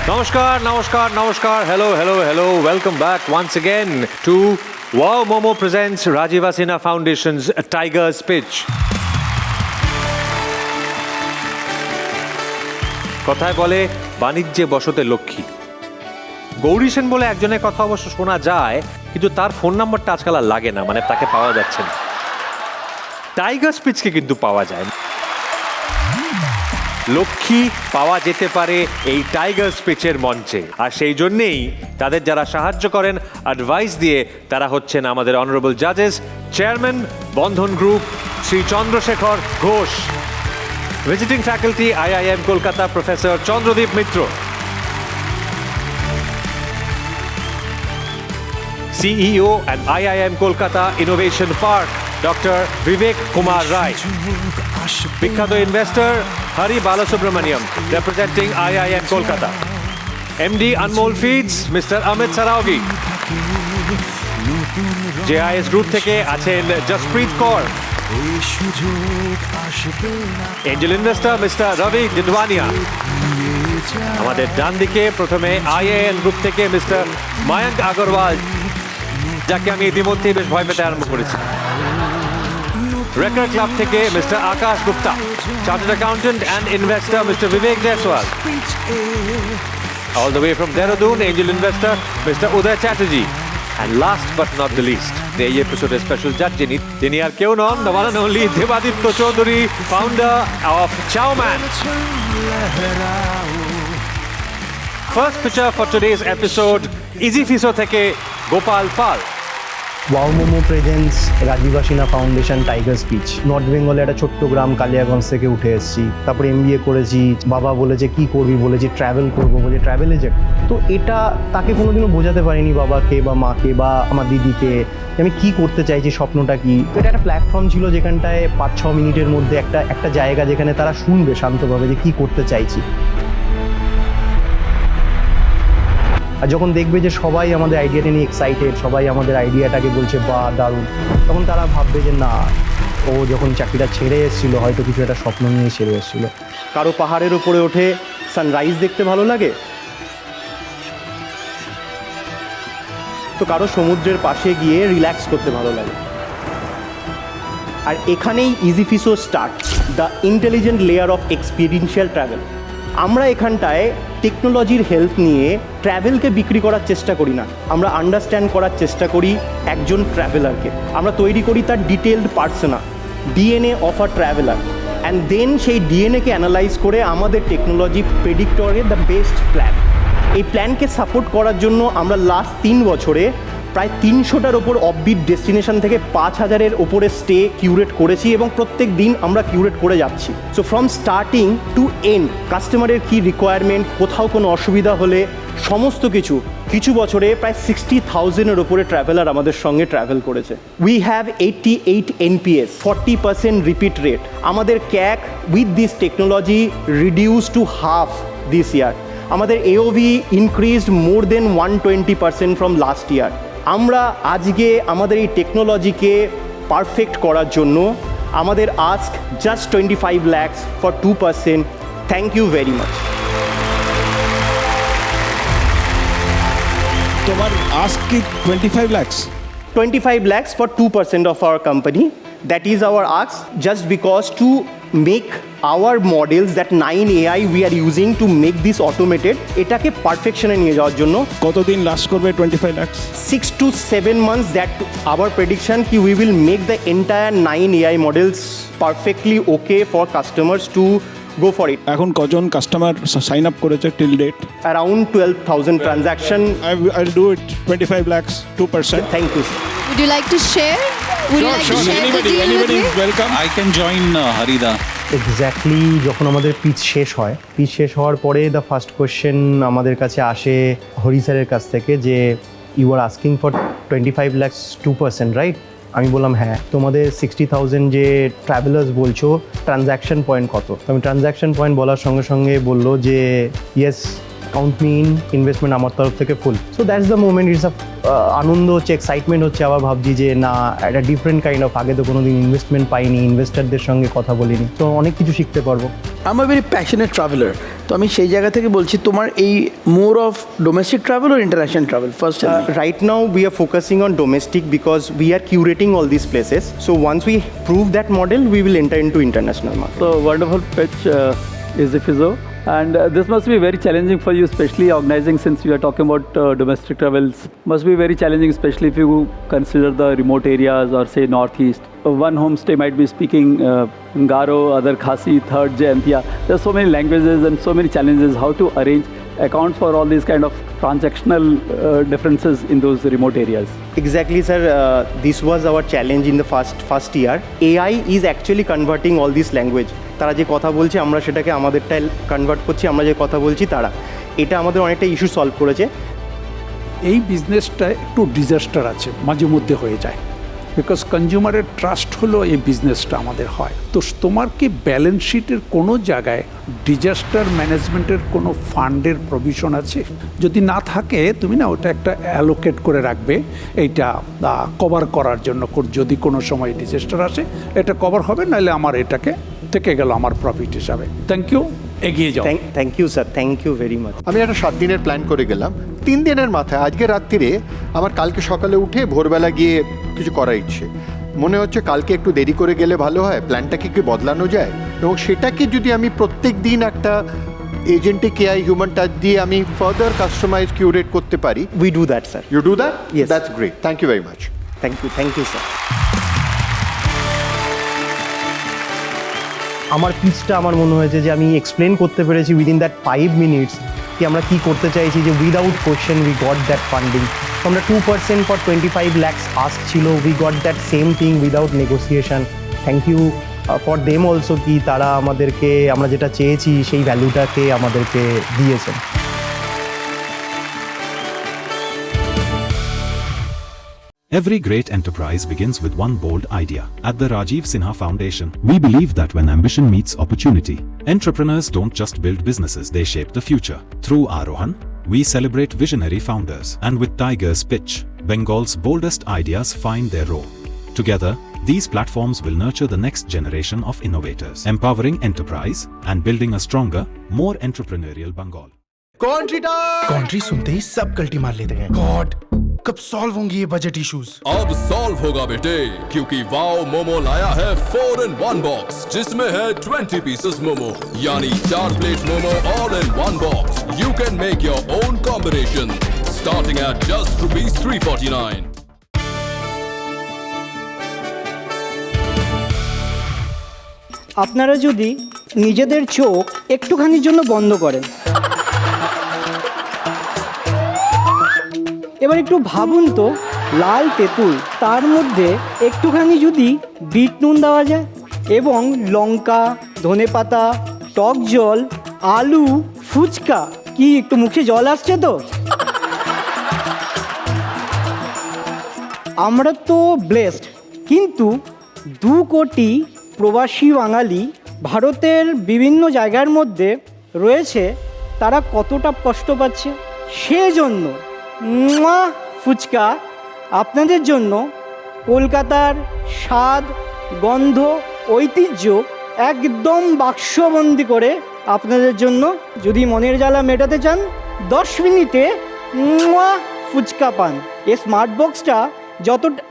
Namaskar. Hello. Welcome back once again to Wow Momo presents Rajiv Asina Foundation's Tiger's Pitch. কথায় বলে বাণিজ্যে বসতে লক্ষ্মী। গৌরী সেন বলে একজনের কথা অবশ্য শোনা যায়, কিন্তু তার ফোন নাম্বারটা আজকাল আর লাগে না, মানে তাকে পাওয়া যাচ্ছে না। টাইগার্স পিচকে কিন্তু পাওয়া যায়। লক্ষ্মী পাওয়া যেতে পারে এই টাইগার্স পিচের মঞ্চে, আর সেই জন্যেই তাদের যারা সাহায্য করেন অ্যাডভাইস দিয়ে তারা হচ্ছেন আমাদের অনারেবল জাজেস, chairman Bandhan group Shri Chandrashekhar Ghosh, visiting faculty IIM Kolkata professor Chandradeep Mitra, CEO and IIM Kolkata Innovation Park, Dr. Vivek Kumar Rai. বিখ্যাত investor Hari Balasubramaniam, representing IIM Kolkata. MD Anmol Feeds, Mr. Amit Saraogi. JIS Group থেকে আছেন Jaspreet Kaur. Angel investor mister Ravi Didwania. আমাদের ডান দিকে প্রথমে IIM group থেকে mister Mayank Agarwal, যাকে আমি ইতিমধ্যেই বেশ ভয় পেতে আরম্ভ করেছি। রেকার ক্লাব থেকে mister Akash Gupta, chartered accountant and investor mister Vivek Jaiswal. All the way from Dehradun, angel investor Mr. Uday Chatterjee. And last but not the least, এই এপিসোডের স্পেশাল জাজ যিনি আর কেউ নন, the one and only Debaditya Chowdhury, founder of Chowman. First pitcher for today's episode, Easy Fiso থেকে Gopal Pal. Wow Momo presents Rajiv Sinha foundation tigers pitch. North বেঙ্গলে একটা ছোট্ট গ্রাম কালিয়াগঞ্জ থেকে উঠে এসেছি, তারপরে MBA করেছি। বাবা বলেছে কি করবি, বলেছি ট্রাভেল করবো, বলে ট্রাভেল এজেন্ট। তো এটা তাকে কোনোদিনও বোঝাতে পারিনি বাবাকে বা মাকে বা আমার দিদিকে আমি কি করতে চাইছি, স্বপ্নটা কি। তো এটা একটা প্ল্যাটফর্ম ছিল যেখানটায় 5-6 মিনিটের মধ্যে একটা জায়গা যেখানে তারা শুনবে শান্তভাবে যে কি করতে চাইছি। আর যখন দেখবে যে সবাই আমাদের আইডিয়াটা নিয়ে এক্সাইটেড, সবাই আমাদের আইডিয়াটাকে বলছে বা দারুণ, তখন তারা ভাববে যে না, ও যখন চাকরিটা ছেড়ে এসেছিল হয়তো কিছু একটা স্বপ্ন নিয়ে ছেড়ে এসেছিল। কারো পাহাড়ের উপরে ওঠে সানরাইজ দেখতে ভালো লাগে, তো কারো সমুদ্রের পাশে গিয়ে রিল্যাক্স করতে ভালো লাগে। আর এখানেই Easy Fiso start, the intelligent layer of experiential travel. আমরা এখানটায় টেকনোলজির হেল্প নিয়ে ট্রাভেলকে বিক্রি করার চেষ্টা করি না, আমরা আন্ডারস্ট্যান্ড করার চেষ্টা করি একজন ট্রাভেলারকে। আমরা তৈরি করি তার detailed persona, DNA of a traveller, and then সেই DNAকে অ্যানালাইজ করে আমাদের টেকনোলজি প্রেডিক্ট করে দ্য বেস্ট প্ল্যান। এই প্ল্যানকে সাপোর্ট করার জন্য আমরা লাস্ট 3 বছরে প্রায় 300টার ওপর অফবিট ডেস্টিনেশন থেকে 5000-এর ওপরে স্টে কিউরেট করেছি, এবং প্রত্যেক দিন আমরা কিউরেট করে যাচ্ছি। So from starting to end কাস্টমারের কী রিকোয়ারমেন্ট, কোথাও কোনো অসুবিধা হলে সমস্ত কিছু বছরে প্রায় 60,000-এর ওপরে ট্রাভেলার আমাদের সঙ্গে ট্রাভেল করেছে। We have 88 NPS, 40% repeat rate. আমাদের CAC with this technology reduce to half this year. আমাদের AOV increased more than 120% from last year. আমরা আজকে আমাদের এই টেকনোলজিকে পারফেক্ট করার জন্য আমাদের ask just 25 lakhs for 2%। Thank you very much. তোমার আস্ক কি 25 lakhs? 25 lakhs for 2% of our company. That is our ask, just because to make our models, that 9 AI we are using to make this automated, এটাকে পারফেকশনে নিয়ে যাওয়ার জন্য কতদিন last করবে 25 lakhs? 6 to 7 months, that our prediction ki we will make the entire 9 AI models perfectly okay for customers to go for it. এখন কজন customer sign up করেছে till date? Around 12,000 transaction. I'll do it 25 lakhs, 2%. Thank you, sir. Would you like to share? Would you like to share the deal with Anybody me? is welcome. I can join Harida. Exactly যখন আমাদের pitch শেষ হওয়ার পরে the first question আমাদের কাছে আসে হরি স্যারের কাছ থেকে যে you are asking for 25 lakhs 2%, right? আমি বললাম হ্যাঁ। তোমাদের 60,000 যে ট্রাভেলার্স বলছো, ট্রানজ্যাকশন পয়েন্ট কত? আমি ট্রানজ্যাকশন পয়েন্ট বলার সঙ্গে সঙ্গে বললো যে yes, count me in, investment আমার তরফ থেকে full. So that's the moment, it's আনন্দ হচ্ছে, এক্সাইটমেন্ট হচ্ছে। আবার ভাবছি যে না, একটা ডিফারেন্ট কাইন্ড অফ, আগে তো কোনোদিন ইনভেস্টমেন্ট পাইনি, ইনভেস্টারদের সঙ্গে কথা বলিনি, তো অনেক কিছু শিখতে পারবো। I am a very passionate traveller, তো আমি সেই জায়গা থেকে বলছি, তোমার এই মোর অফ ডোমেস্টিক ট্রাভেল আর international travel first? Right now we are focusing on domestic because we are curating all these places. So once we prove that model, we will enter into international market. So wonderful pitch, Easy Fizzo. And this must be very challenging for you, especially organizing, since we are talking about domestic travels. Must be very challenging, especially if you consider the remote areas or say northeast. One homestay might be speaking Garo, other Khasi, third Jaintia. There are so many languages and so many challenges. How to arrange accounts for all these kind of transactional differences in those remote areas? Exactly, sir. This was our challenge in the first year. AI is actually converting all this language. তারা যে কথা বলছে আমরা সেটাকে আমাদেরটাই convert করছি, আমরা যে কথা বলছি তারা। এটা আমাদের অনেকটা ইস্যু সলভ করেছে। এই বিজনেসটা একটু ডিজাস্টার আছে, মাঝে মধ্যে হয়ে যায়, বিকজ কনজিউমারের ট্রাস্ট হলো এই বিজনেসটা আমাদের হয়। তো তোমার কি ব্যালেন্স শিটের কোনো জায়গায় ডিজাস্টার ম্যানেজমেন্টের কোনো ফান্ডের প্রভিশন আছে? যদি না থাকে, তুমি না ওটা একটা অ্যালোকেট করে রাখবে, এইটা কভার করার জন্য। যদি কোনো সময় ডিজাস্টার আসে, এটা কভার হবে, নাহলে আমার এটাকে থেকে গেল আমার প্রফিট হিসাবে। থ্যাংক ইউ, এগিয়ে যাও। Thank you sir, thank you very much. আমি একটা 7 দিনের প্ল্যান করে গেলাম, 3 দিনের মাথায় আজকে রাত্রিরে আমার কালকে সকালে উঠে ভোরবেলা গিয়ে কিছু করার ইচ্ছে। মনে হচ্ছে কালকে একটু দেরি করে গেলে ভালো হয়, প্ল্যানটাকে কি বদলানো যায়, এবং সেটাকে যদি আমি প্রত্যেক দিন একটা এজেন্টিক এআই হিউম্যান টাচ দিয়ে আমি ফার্দার কাস্টমাইজ কিউরেট করতে পারি। We do that sir. You do that? Yes. That's great, thank you very much. Thank you sir. আমার পিচটা আমার মনে হয়েছে যে আমি এক্সপ্লেন করতে পেরেছি উইদিন দ্যাট 5 মিনিটস কি আমরা কী করতে চাইছি, যে without question we got that funding. আমরা 2% ফর 25 lakhs আস্ক ছিল, we got that same thing without negotiation. Thank you for them also, কি তারা আমাদেরকে, আমরা যেটা চেয়েছি সেই ভ্যালুটাকে আমাদেরকে দিয়েছেন। Every great enterprise begins with one bold idea. At the Rajiv Sinha Foundation, we believe that when ambition meets opportunity, entrepreneurs don't just build businesses, they shape the future. Through Arohan, we celebrate visionary founders, and with Tiger's Pitch, Bengal's boldest ideas find their role. Together, these platforms will nurture the next generation of innovators, empowering enterprise and building a stronger, more entrepreneurial Bengal. कॉन्ट्री सुनते ही सब गलती मार लेते हैं। God, कब solve होंगे ये budget issues? अब सॉल्व होगा बेटे, क्योंकि वाओ मोमो लाया है 4-in-1 बॉक्स, जिसमें है 20 पीसेस मोमो, यानी 4 plate momo all in 1 box. You can make your own combination starting at just ₹349। আপনারা যদি নিজেদের চোখ একটুখানির জন্য বন্ধ করেন, এবার একটু ভাবুন তো, লাল তেঁতুল, তার মধ্যে একটুখানি যদি বিট নুন দেওয়া যায় এবং লঙ্কা, ধনেপাতা, টক জল, আলু, ফুচকা, কি একটু মুখে জল আসছে তো? আমরা তো ব্লেসড, কিন্তু 2 কোটি প্রবাসী বাঙালি ভারতের বিভিন্ন জায়গার মধ্যে রয়েছে, তারা কতটা কষ্ট পাচ্ছে। সেজন্য ফুচকা আপনাদের জন্য কলকাতার স্বাদ, গন্ধ, ঐতিহ্য একদম বাক্সবন্দি করে আপনাদের জন্য, যদি মনের জ্বালা মেটাতে চান, 10 মিনিটে ফুচকা পান। এই স্মার্ট বক্সটা যতটা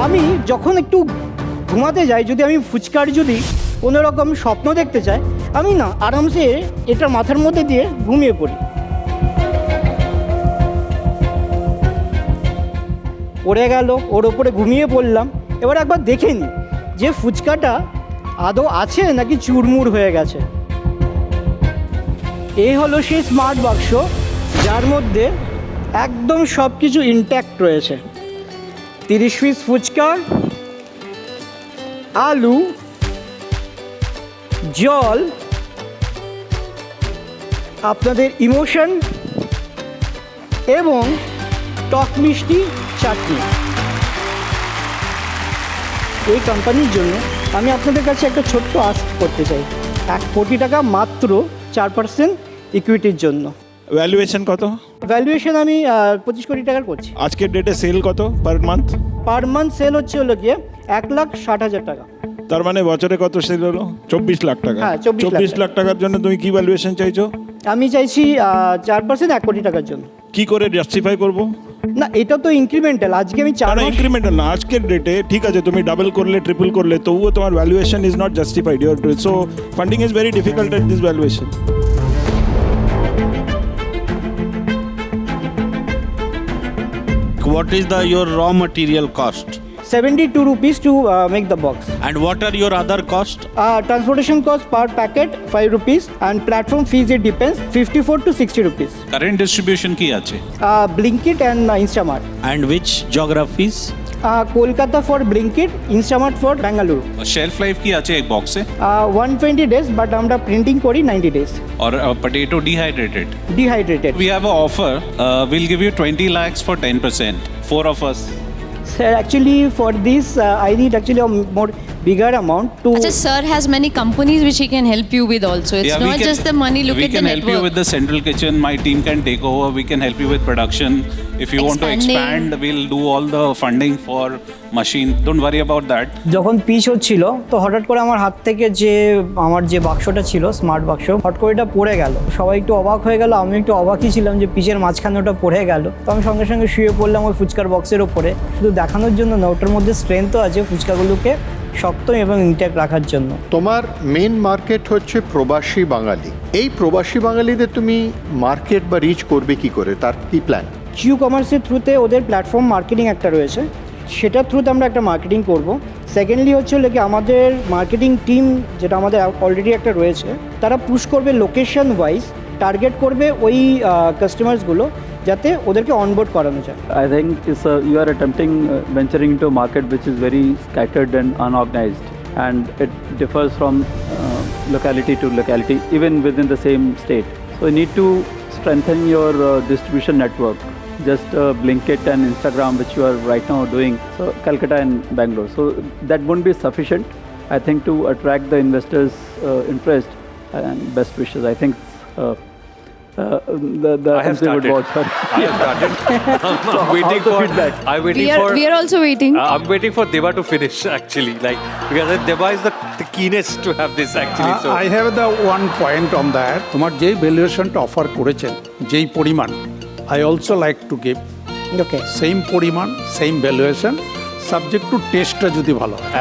আমি যখন একটু ঘুমাতে যাই, যদি আমি ফুচকার যদি কোনো রকম স্বপ্ন দেখতে চাই, আমি না আরামসে এটা মাথার মধ্যে দিয়ে ঘুমিয়ে পড়ি। পড়ে গেল, ওর ওপরে ঘুমিয়ে পড়লাম। এবার একবার দেখে নিই যে ফুচকাটা আদৌ আছে নাকি চুরমুর হয়ে গেছে। এই হলো সেই স্মার্ট বাক্স, যার মধ্যে একদম সব কিছু ইনট্যাক্ট রয়েছে। 30 পিস ফুচকা, আলু, জল, আপনাদের ইমোশন এবং টক মিষ্টি চাটনি। এই কোম্পানির জন্য আমি আপনাদের কাছে একটা ছোট্ট আস্ক করতে চাই, 1 কোটি টাকা মাত্র 4% ইকুইটির জন্য। ভ্যালুয়েশন কত? ভ্যালুয়েশন আমি 25 কোটি টাকার করছি। আজকের ডেটে সেল কত per month? Per month sale হলো গিয়ে 1,60,000 টাকা। তার মানে বছরে কত সেল হলো? 24 লাখ টাকা। হ্যাঁ, 24 লাখ টাকার জন্য তুমি কি ভ্যালুয়েশন চাইছো? আমি চাইছি 4% 1 কোটি টাকার জন্য। কি করে জাস্টিফাই করব? না, এটা তো ইনক্রিমেন্টাল। আজকে আমি 4 মাস ইনক্রিমেন্টাল না, আজকের ডেটে ঠিক আছে তুমি ডাবল করলে ট্রিপল করলে তবুও তোমার valuation is not justified. So funding is very difficult at this valuation. What is your raw material cost? 72 rupees to make the box. And what are your other cost? Transportation cost per packet 5 rupees and platform fees, it depends, 54 to 60 rupees. Current distribution কি আছে? Blinkit and Instamart. And which geographies? Kolkata for Blinkit, Instamart for Bengaluru. Shelf life কি আছে এক বক্সে? 120 days, but আমরা printing করি 90 days. Or potato dehydrated? Dehydrated. We have an offer. We'll give you 20 lakhs for 10%. 4 of us. Sir, actually for this I need actually a more bigger amount to. Achha, sir has many companies which he can help you with also. It's Yeah, not just the money, look we at the can help you network. with the central kitchen. My team can take over. We can help you with production. If you want to Expanding. expand, we'll do all the funding for machine. Don't worry about that. যখন pitch হচ্ছিল তো হঠাৎ করে আমার হাত থেকে আমার যে বাক্সটা ছিল, স্মার্ট বাক্স, হঠাৎ করে এটা পড়ে গেল। সবাই একটু অবাক হয়ে গেল, আমি একটু অবাকই ছিলাম যে পিচের মাঝখানে ওটা পড়ে গেল। তো আমি সঙ্গে সঙ্গে শুয়ে পড়লাম ওই ফুচকার বক্সের ওপরে, শুধু দেখানোর জন্য না, ওটার মধ্যে স্ট্রেংথও আছে ফুচকাগুলোকে শক্ত এবং ইনট্যাক্ট রাখার জন্য। তোমার মেন মার্কেট হচ্ছে প্রবাসী বাঙালি। এই প্রবাসী বাঙালিদের তুমি মার্কেট বা রিচ করবে কি করে, তার কি প্ল্যান? জিও কমার্সের থ্রুতে ওদের প্ল্যাটফর্ম মার্কেটিং একটা রয়েছে, সেটার থ্রুতে আমরা একটা মার্কেটিং করব। সেকেন্ডলি হচ্ছে কি আমাদের মার্কেটিং টিম, যেটা আমাদের অলরেডি একটা রয়েছে, তারা পুশ করবে লোকেশন ওয়াইজ, টার্গেট করবে ওই কাস্টমার্সগুলো যাতে ওদেরকে অনবোর্ড করানো যায়। I think you are attempting venturing into a market which is very scattered and unorganized, and it differs from locality to locality, even within the same state. So you need to strengthen your distribution network. Just Blinkit and Instagram, which you are right now doing, so Calcutta and Bangalore. So that won't be sufficient, I think, to attract the investors' interest and best wishes. I think the I have started. I have started. I'm waiting for feedback. We are also waiting. I'm waiting for Deva to finish actually, like because Deva is the keenest to have this actually. So I have the one point on that. তোমার যেই ভ্যালুয়েশনটা offer করেছেন, যেই পরিমাণ, I also like to give okay same পরিমাণ, same valuation, subject to টেস্টটা যদি ভালো হয়।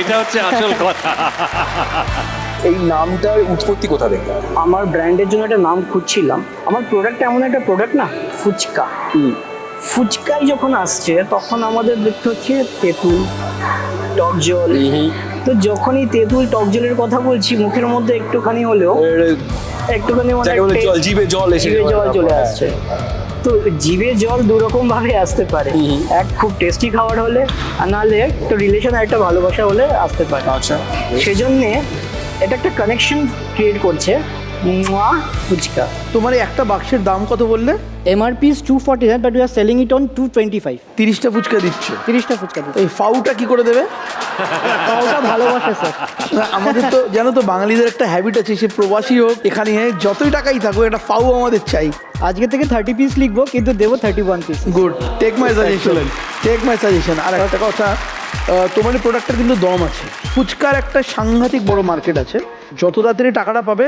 এটা হচ্ছে আসল কথা। এই নামটার উৎপত্তি কোথা থেকে? আমার ব্র্যান্ডের জন্য একটা নাম খুঁজছিলাম। আমার প্রোডাক্ট এমন একটা প্রোডাক্ট না, ফুচকা। ফুচকাই যখন আসছে তখন আমাদের দেখতে হচ্ছে তেঁতুল, টক জল। তো যখনই তেঁতুল টক জলের কথা বলছি, মুখের মধ্যে একটুখানি হলেও একটুখানি জিভে জল চলে আসছে। তো জিভে জল দুরকম ভাবে আসতে পারে, এক খুব টেস্টি খাবার হলে, আর নাহলে একটা রিলেশন, একটা ভালোবাসা হলে আসতে পারে। আচ্ছা, সেজন্যে এটা একটা কানেকশন ক্রিয়েট করছে ফুচকা। তোমার এই একটা বাক্সের দাম কত বললে? MRP is 249, but we are selling it on 225. 30টা fuchka দিচ্ছে। 30টা ফুচকা দিচ্ছে। এই ফাউটা কি করে দেবে? ফাউটা ভালোবাসে স্যার। আমাদের তো জানো তো বাঙালিদের একটা হ্যাবিট আছে, সে প্রবাসী হোক এখানে যতই টাকাই থাকুক, একটা ফাউ আমাদের চাই। আজকে থেকে 30 পিস লিখবো, কিন্তু দেবো 31 piece. Good, take my suggestion. আর একটা কথা, তোমার এই প্রোডাক্টের কিন্তু দম আছে। ফুচকার একটা সাংঘাতিক বড় মার্কেট আছে, যত তাড়াতাড়ি টাকাটা পাবে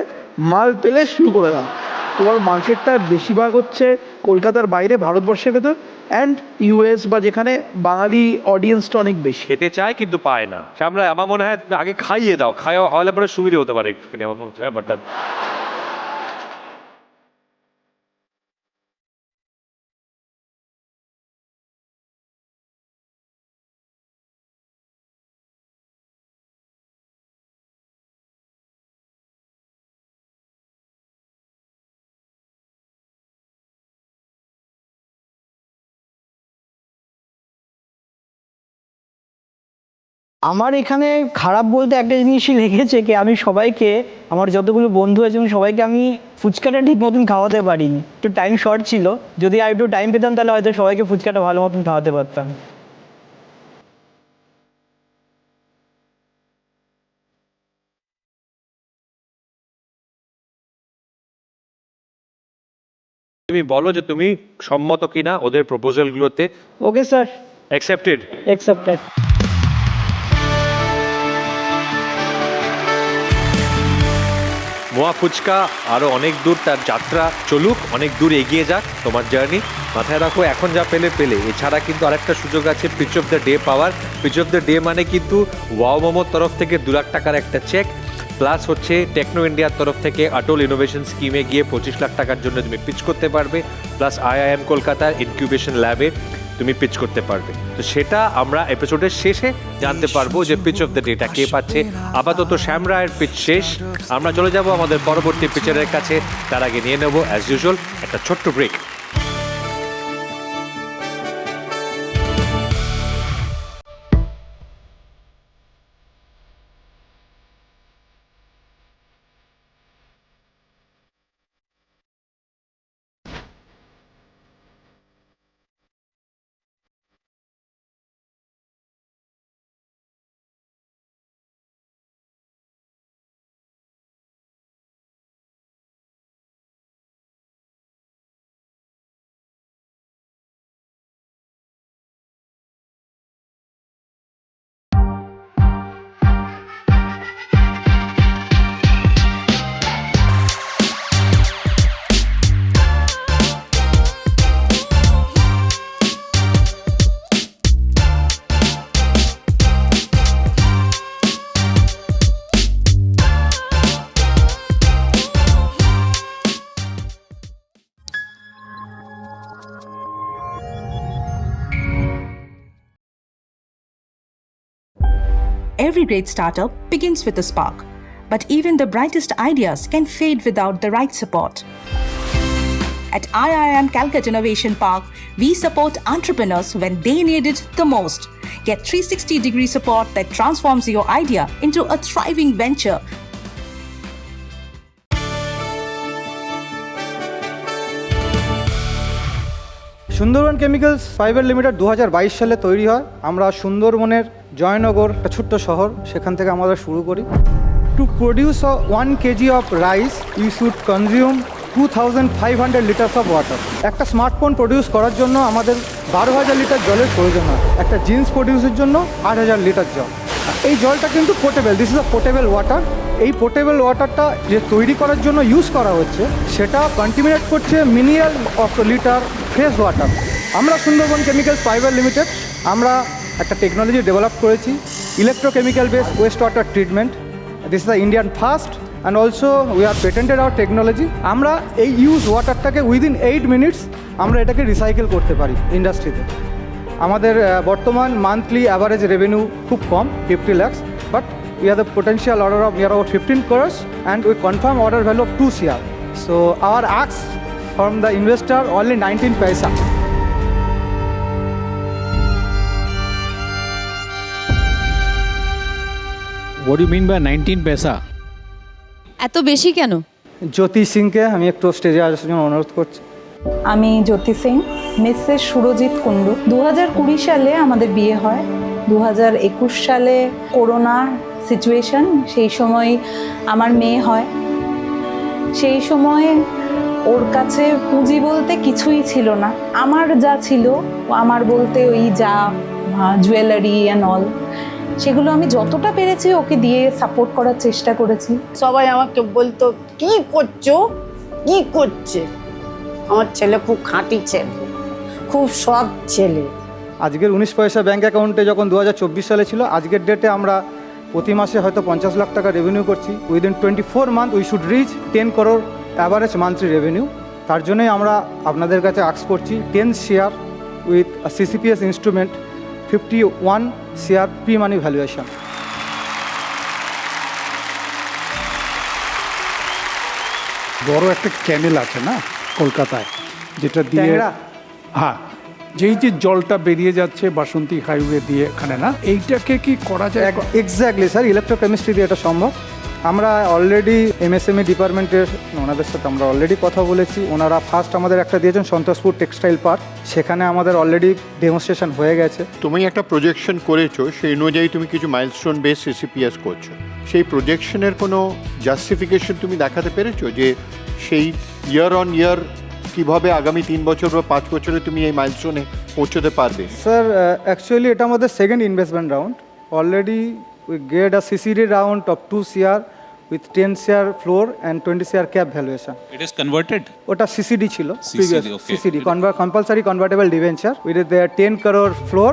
মাল পেলে শুরু করে দাও। তোমার মার্কেটটা বেশিরভাগ হচ্ছে কলকাতার বাইরে, ভারতবর্ষের ভেতর অ্যান্ড US, বা যেখানে বাঙালি অডিয়েন্সটা অনেক বেশি। খেতে চায় কিন্তু পায় না। আমার মনে হয় আগে খাইয়ে দাও, খাওয়া হলে পরে সুবিধা হতে পারে একটুখানি, আমার মনে হয় ব্যাপারটা। আমার এখানে খারাপ বলতে একটা জিনিসই লেগেছে, কি আমি সবাইকে, আমার যতগুলো বন্ধু আছে সবাইকে আমি ফুচকাটা ঠিক মতন খাওয়াতে পারিনি, একটু টাইম শর্ট ছিল। যদি আর একটু টাইম পেতাম তাহলে হয়তো সবাইকে ফুচকাটা ভালো মতন খাওয়াতে পারতাম। তুমি বলো যে তুমি সম্মত কিনা ওদের প্রপোজালগুলোতে। Okay sir, accepted. অ্যাকসেপ্টেড। মোয়া ফুচকা আরো অনেক দূর তার যাত্রা চলুক, অনেক দূর এগিয়ে যাক তোমার জার্নি। মাথায় রাখো এখন যা পেলে এছাড়া কিন্তু আরেকটা সুযোগ আছে পিচ অফ দ্য ডে পাওয়ার। পিচ অফ দ্য ডে মানে কিন্তু ওয়াও মোমোর তরফ থেকে 2 লাখ টাকার একটা চেক, প্লাস হচ্ছে টেকনো ইন্ডিয়ার তরফ থেকে অটল ইনোভেশন স্কিমে গিয়ে 25 লাখ টাকার জন্য তুমি পিচ করতে পারবে, প্লাস IIM কলকাতার ইনকিউবেশন ল্যাবে তুমি পিচ করতে পারবে। তো সেটা আমরা এপিসোডের শেষে জানতে পারবো যে পিচ অফ দ্য ডেটা কে পাচ্ছে। আপাতত শ্যাম রায়ের পিচ শেষ, আমরা চলে যাব আমাদের পরবর্তী পিচারের কাছে। তার আগে নিয়ে নেব অ্যাজ ইউজুয়াল একটা ছোট্ট break. Every great startup begins with a spark, but even the brightest ideas can fade without the right support. At IIM Calicut Innovation Park, we support entrepreneurs when they need it the most. Get 360-degree support that transforms your idea into a thriving venture. Sundarban chemicals private limited 2022 সালে তৈরি হয়। আমরা সুন্দরবনের জয়নগর একটা ছোট্ট শহর, সেখান থেকে আমরা শুরু করি। To produce 1 KG of rice you should consume 2500 litres of water. একটা স্মার্টফোন প্রডিউস করার জন্য আমাদের 12,000 লিটার জলের প্রয়োজন হয়। একটা জিন্স প্রডিউসের জন্য 8,000 লিটার জল। এই জলটা কিন্তু portable, this is a portable water. এই পোর্টেবল ওয়াটারটা যে তৈরি করার জন্য ইউজ করা হচ্ছে সেটা কন্টিমিনেট করছে minimal of litre fresh water. আমরা সুন্দরবন কেমিক্যালস প্রাইভেট লিমিটেড আমরা একটা টেকনোলজি ডেভেলপ করেছি, electrochemical based West water treatment. This is the Indian first and also we are patented hour technology. আমরা এই ইউজ ওয়াটারটাকে উইদিন 8 মিনিটস আমরা এটাকে রিসাইকেল করতে পারি ইন্ডাস্ট্রিতে। আমাদের বর্তমান মান্থলি অ্যাভারেজ রেভিনিউ খুব কম, 50 lakhs, but we have the potential order of near about 15 crores and we confirm order value of 2 CR. So our ask from the investor only 19 paisa. What do you mean by 19 paisa? এত বেশি কেন? জ্যোতি সিংকে আমি একটু স্টেজে আসার জন্য অনুরোধ করছি। আমি জ্যোতি সিং, মিসেস সুরজিৎ কুণ্ডু। 2020 সালে আমাদের বিয়ে হয়। 2021 সালে করোনা সিচুয়েশন, সেই সময় আমার মেয়ে হয়। সেই সময় ওর কাছে পুঁজি বলতে কিছুই ছিল না। আমার যা ছিল, আমার বলতে ওই যা জুয়েলারি অ্যান্ড অল, সেগুলো আমি যতটা পেরেছি ওকে দিয়ে সাপোর্ট করার চেষ্টা করেছি। সবাই আমাকে বলতো কি করছো, কি করছে। আমার ছেলে খুব খাঁটি ছেলে, খুব সৎ ছেলে। আজকের 19 পয়সা ব্যাঙ্ক অ্যাকাউন্টে যখন 2024 সালে ছিল, আজকের ডেটে আমরা প্রতি মাসে হয়তো 50 লাখ টাকা রেভিনিউ করছি। Within 24 month we should rich 10 crore average monthly revenue. তার জন্যই আমরা আপনাদের কাছে আস্ক করছি 10 share with CCPS instrument, 51 share pre money valuation. বড় একটা ক্যানেল আছে না কলকাতায়, যেটা দিয়ে হ্যাঁ যেই যে জলটা বেরিয়ে যাচ্ছে বাসন্তী হাইওয়ে দিয়ে এখানে না, এইটাকে কি করা যায়? এক্স্যাক্টলি স্যার, ইলেকট্রোকেমিস্ট্রি দিয়ে এটা সম্ভব। আমরা অলরেডি MSME ডিপার্টমেন্টের ওনাদের সাথে আমরা অলরেডি কথা বলেছি। ওনারা ফার্স্ট আমাদের একটা দিয়েছেন সন্তোষপুর টেক্সটাইল পার্ক, সেখানে আমাদের অলরেডি ডেমনস্ট্রেশন হয়ে গেছে। তুমি একটা প্রজেকশন করেছো, সেই অনুযায়ী তুমি কিছু মাইলস্টোন বেস CCPS করছো। সেই প্রজেকশনের কোনো জাস্টিফিকেশন তুমি দেখাতে পেরেছো যে সেই ইয়ার অন ইয়ার কিভাবে আগামী 3 বছর বা 5 বছরে তুমি এই মাইলস্টোনে পৌঁছতে পারবে? স্যার অ্যাকচুয়ালি এটা আমাদের second investment round. Already we get a CCD round of 2 CR with 10 CR floor and 20 CR cap valuation. It is converted? ওটা সিসিডি ছিল, CCD, okay. CCD compulsory convertible debenture with 10 crore floor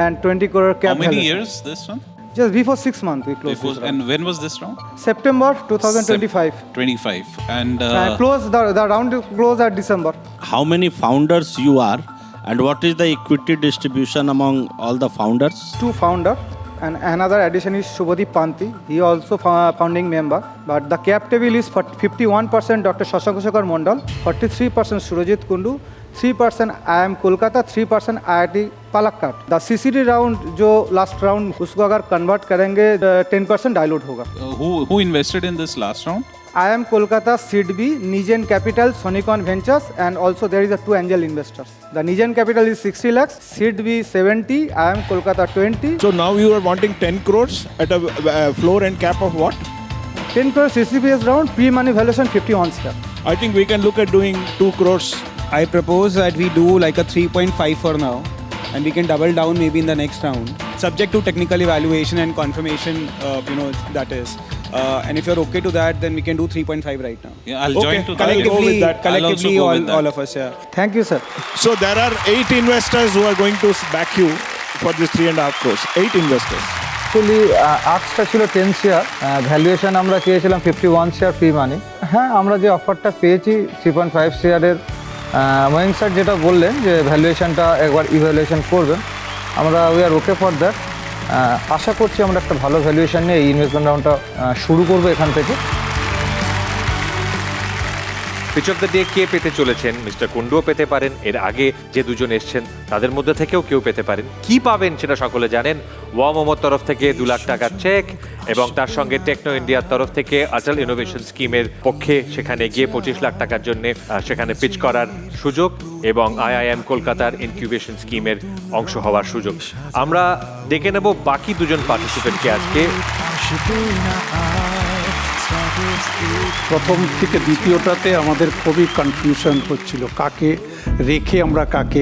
and 20 crore cap How many valuation. years this one? Just before 6 months we closed Before, this round. and when was this round? September 2025. 25. And Close the round closed at December. How many founders you are, and what is the equity distribution among all the founders? 2 founder and another addition is Shubhadeep Panti. He also founding member. But the cap table is for 51% Dr. Shashank Shekhar Mondal, 43% Surojit Kundu, 3% IIM Kolkata, 3% IIT Palakkad. The CCD round जो last round उसको अगर convert करेंगे 10% dilute होगा. who invested in this last round? IIM Kolkata, SeedB, Nijen Capital, Sonicon Ventures, and also there is a 2 angel investors. The Nijen Capital is 60 lakhs, SeedB 70, IIM Kolkata 20. So now you are wanting 10 crores at a floor and cap of what? 10 crores CCPS round, pre-money valuation 51 CR. I think we can look at doing 2 crores. I propose that we do like a 3.5 for now, and we can double down maybe in the next round, subject to technical evaluation and confirmation, that is. And if you're okay to that, then we can do 3.5 right now. Yeah, I'll join to that. Collectively, with that. collectively I'll also go with that. all of us, yeah. Thank you, sir. So there are 8 investors who are going to back you for this 3.5 crores. 8 investors. Actually আর্টসটা ছিল 10 share, valuation আমরা চেয়েছিলাম 51 share free মানি। হ্যাঁ, আমরা যে অফারটা পেয়েছি 3.5 শেয়ারের, Mohin sir যেটা বললেন যে ভ্যালুয়েশনটা একবার ইভ্যালুয়েশন করবেন, আমরা we are okay for that. আশা করছি আমরা একটা ভালো ভ্যালুয়েশন নিয়ে এই ইনভেস্টমেন্ট রাউন্ডটা শুরু করবো এখান থেকে। পিচ অফ দ্য ডে কে পেতে চলেছেন? মিস্টার কুন্ডুও পেতে পারেন, এর আগে যে দুজন এসছেন তাদের মধ্যে থেকেও কেউ পেতে পারেন। কি পাবেন সেটা সকলে জানেন। ওয়া মোমোর তরফ থেকে 2 লাখ টাকার চেক, এবং তার সঙ্গে টেকনো ইন্ডিয়ার তরফ থেকে অটল ইনোভেশন স্কিমের পক্ষে সেখানে গিয়ে 25 লাখ টাকার জন্য সেখানে পিচ করার সুযোগ, এবং IIM কলকাতার ইনকিউবেশন স্কিমের অংশ হওয়ার সুযোগ। আমরা ডেকে নেব বাকি দুজন পার্টিসিপেন্টকে আজকে। প্রথম থেকে দ্বিতীয়টাতে আমাদের খুবই কনফিউশন হচ্ছিল কাকে রেখে আমরা কাকে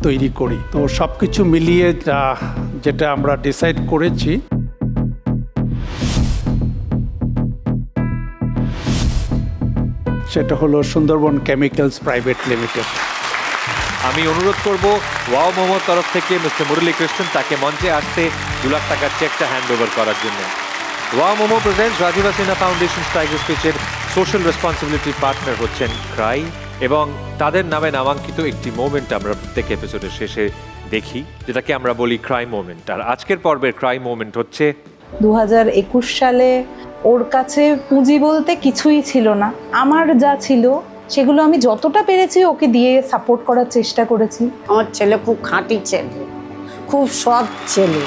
তৈরি করি। তো সব কিছু মিলিয়ে যেটা আমরা ডিসাইড করেছি, সেটা হলো সুন্দরবন কেমিক্যালস প্রাইভেট লিমিটেড। আমি অনুরোধ করব ওয়াও মোমোর তরফ থেকে মিস্টার মুরলী কৃষ্ণন তাকে মঞ্চে আসতে 2 লাখ টাকার চেকটা হ্যান্ড ওভার করার জন্য। Wow Momo presents Rajiv Sinha foundation tiger স্পিচের সোশ্যাল রেসপন্সিবিলিটি পার্টনার হচ্ছেন ক্রাই, এবং তাদের নামে নামাঙ্কিত একটি মোমেন্ট আমরা প্রত্যেক এপিসোডের শেষে দেখি, যেটাকে আমরা বলি ক্রাই মোমেন্ট। আর আজকের পর্বের ক্রাই মোমেন্ট হচ্ছে 2021 সালে ওর কাছে পুঁজি বলতে কিছুই ছিল না। আমার যা ছিল সেগুলো আমি যতটা পেরেছি ওকে দিয়ে সাপোর্ট করার চেষ্টা করেছি। আমার ছেলে খুব খাঁটি ছেলে, খুব সৎ ছেলে।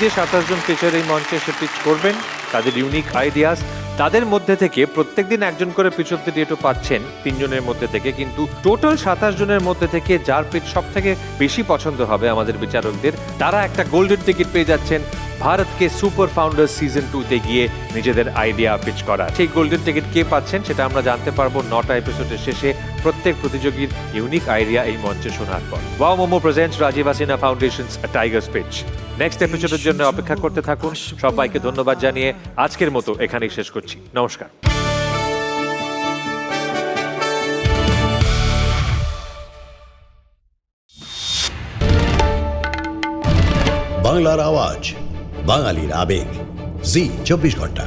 যে 27 জন পিচার এই মঞ্চে এসে পিচ করবেন, তাদের ইউনিক আইডিয়াস, তাদের মধ্যে থেকে প্রত্যেকদিন একজন করে পিচ অফ দ্য ডেটও পাচ্ছেন 3 জনের মধ্যে থেকে। কিন্তু টোটাল 27 জনের মধ্যে থেকে যার পিচ সব থেকে বেশি পছন্দ হবে আমাদের বিচারকদের, তারা একটা গোল্ডেন টিকিট পেয়ে যাচ্ছেন ভারতকে সুপার ফাউন্ডার সিজন 2-তে গিয়ে নিজেদের আইডিয়া পিচ করা। সেই গোল্ডেন টিকিট কে পাচ্ছেন সেটা আমরা জানতে পারবো 9টা এপিসোডের শেষে প্রত্যেক প্রতিযোগীর ইউনিক আইডিয়া এই মঞ্চে শোনার পর। Wow Momo presents Rajiv Sinha foundations tiger speech. Next এপিসোডের জন্য অপেক্ষা করতে থাকুন। সবাইকে ধন্যবাদ জানিয়ে আজকের মতো এখানেই শেষ করছি। নমস্কার। বাংলার আওয়াজ, বাঙালির আবেগ, জি 24 ঘন্টা।